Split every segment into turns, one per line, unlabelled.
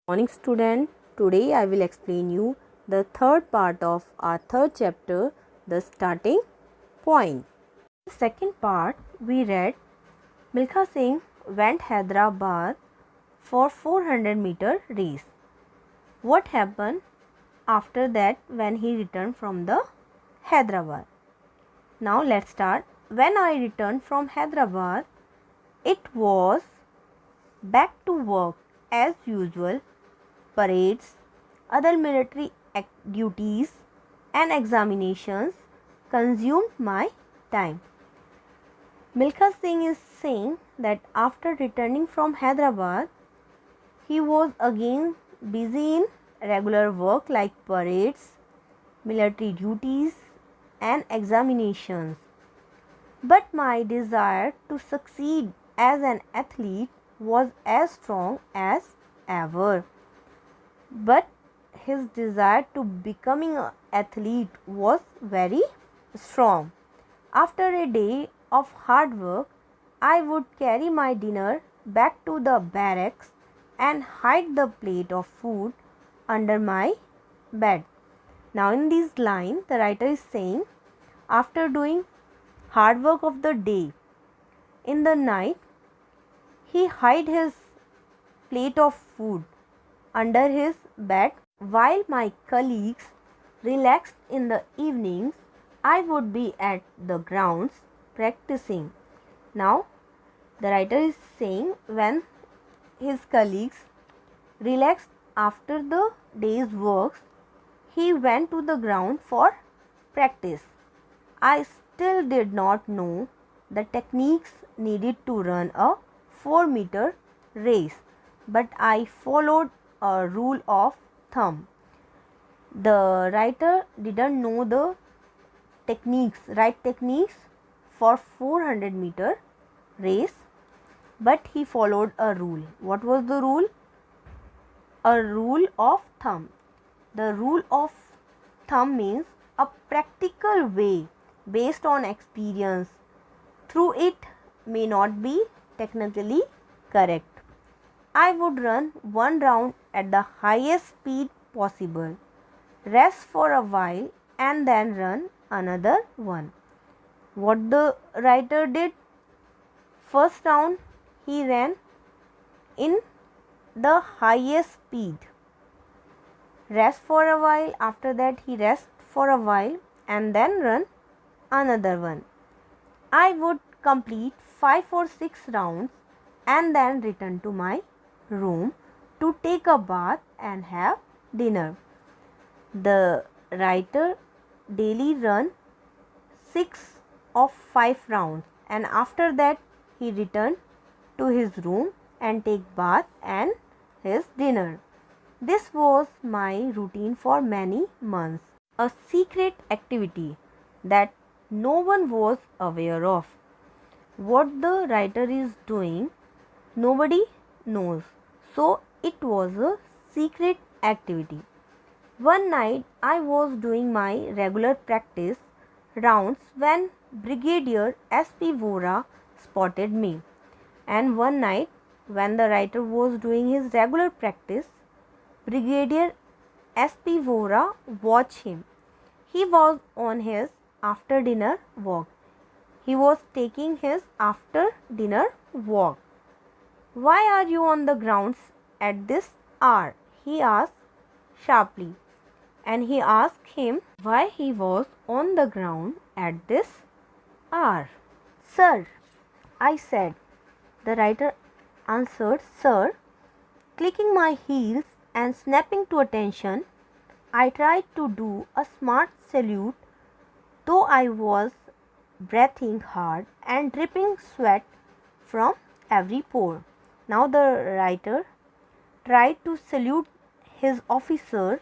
Morning student, today I will explain you the third part of our third chapter, the starting point. In the second part, we read Milkha Singh went Hyderabad for 400-meter race. What happened after that when he returned from the Hyderabad? Now let's start. When I returned from Hyderabad, it was back to work as usual. Parades, other military duties and examinations consumed my time. Milkha Singh is saying that after returning from Hyderabad, he was again busy in regular work like parades, military duties and examinations. But my desire to succeed as an athlete was as strong as ever. But his desire to becoming an athlete was very strong. After a day of hard work, I would carry my dinner back to the barracks and hide the plate of food under my bed. Now in this line, the writer is saying, after doing hard work of the day, in the night, he hid his plate of food under his bed. While my colleagues relaxed in the evenings, I would be at the grounds practicing. Now, the writer is saying when his colleagues relaxed after the day's works, he went to the ground for practice. I still did not know the techniques needed to run a 4-meter race, but I followed a rule of thumb. The writer didn't know the right techniques for 400-meter race, but he followed a rule. What was the rule? A rule of thumb. The rule of thumb means a practical way based on experience. Through it may not be technically correct. I would run one round at the highest speed possible, rest for a while and then run another one. What the writer did? First round he ran in the highest speed. Rest for a while, after that he rest for a while and then run another one. I would complete 5 or 6 rounds and then return to my room to take a bath and have dinner. The writer daily run 6 of 5 rounds and after that he returned to his room and take bath and his dinner. This was my routine for many months, a secret activity that no one was aware of. What the writer is doing, nobody knows. So it was a secret activity. One night I was doing my regular practice rounds when Brigadier S.P. Vora spotted me. And one night when the writer was doing his regular practice, Brigadier S.P. Vora watched him. He was on his after dinner walk. He was taking his after dinner walk. Why are you on the grounds at this hour? He asked sharply. And he asked him why he was on the ground at this hour. Sir, I said. The writer answered, Sir, clicking my heels and snapping to attention, I tried to do a smart salute, though I was breathing hard and dripping sweat from every pore. Now the writer tried to salute his officer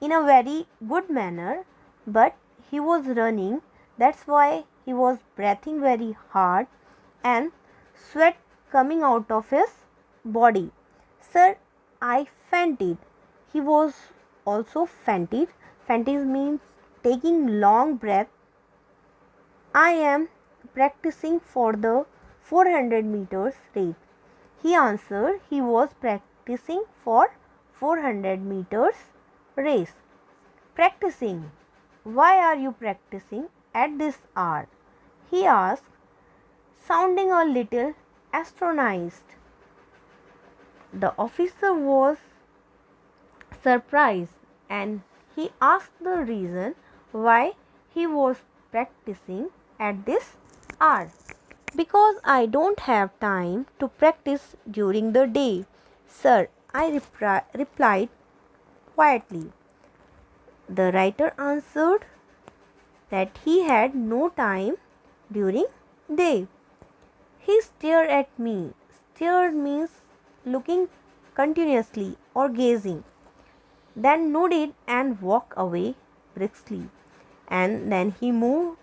in a very good manner, but he was running, that's why he was breathing very hard and sweat coming out of his body. Sir, I fainted. He was also fainted. Fainted means taking long breath. I am practicing for the 400 meters race. He answered he was practicing for 400 meters race. Practicing. Why are you practicing at this hour? He asked, sounding a little astonished. The officer was surprised and he asked the reason why he was practicing at this hour. Because I don't have time to practice during the day, sir, I replied quietly. The writer answered that he had no time during day. He stared at me. Stared means looking continuously or gazing. Then nodded and walked away briskly. And then he moved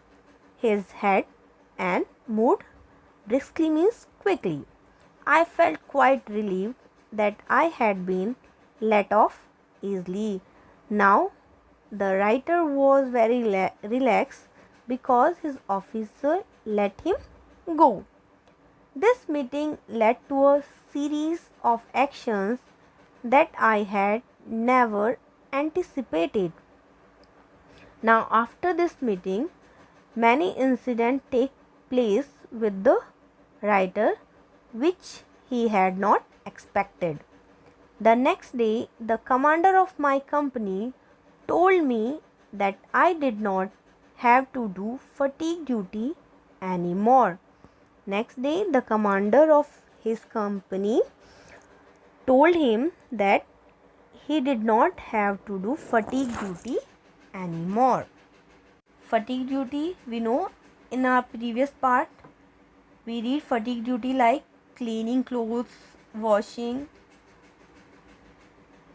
his head and moved briskly means quickly. I felt quite relieved that I had been let off easily. Now the writer was very relaxed because his officer let him go. This meeting led to a series of actions that I had never anticipated. Now, after this meeting, many incidents take place with the writer which he had not expected. The next day, the commander of my company told me that I did not have to do fatigue duty anymore. Next day, the commander of his company told him that he did not have to do fatigue duty anymore. Fatigue duty, we know in our previous part, we read fatigue duty like cleaning clothes, washing.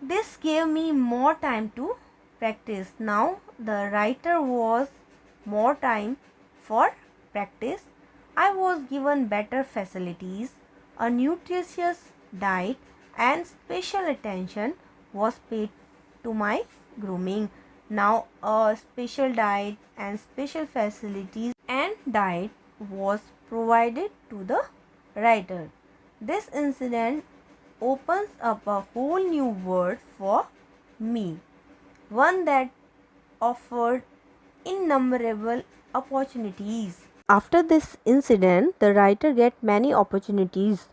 This gave me more time to practice. Now the writer was more time for practice. I was given better facilities, a nutritious diet and special attention was paid to my grooming. Now a special diet and special facilities and diet was provided to the writer. This incident opens up a whole new world for me, one that offered innumerable opportunities. After this incident, the writer gets many opportunities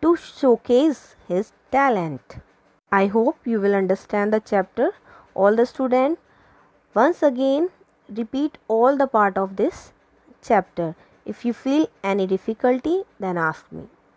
to showcase his talent. I hope you will understand the chapter. All the students, once again, repeat all the part of this chapter. If you feel any difficulty, then ask me.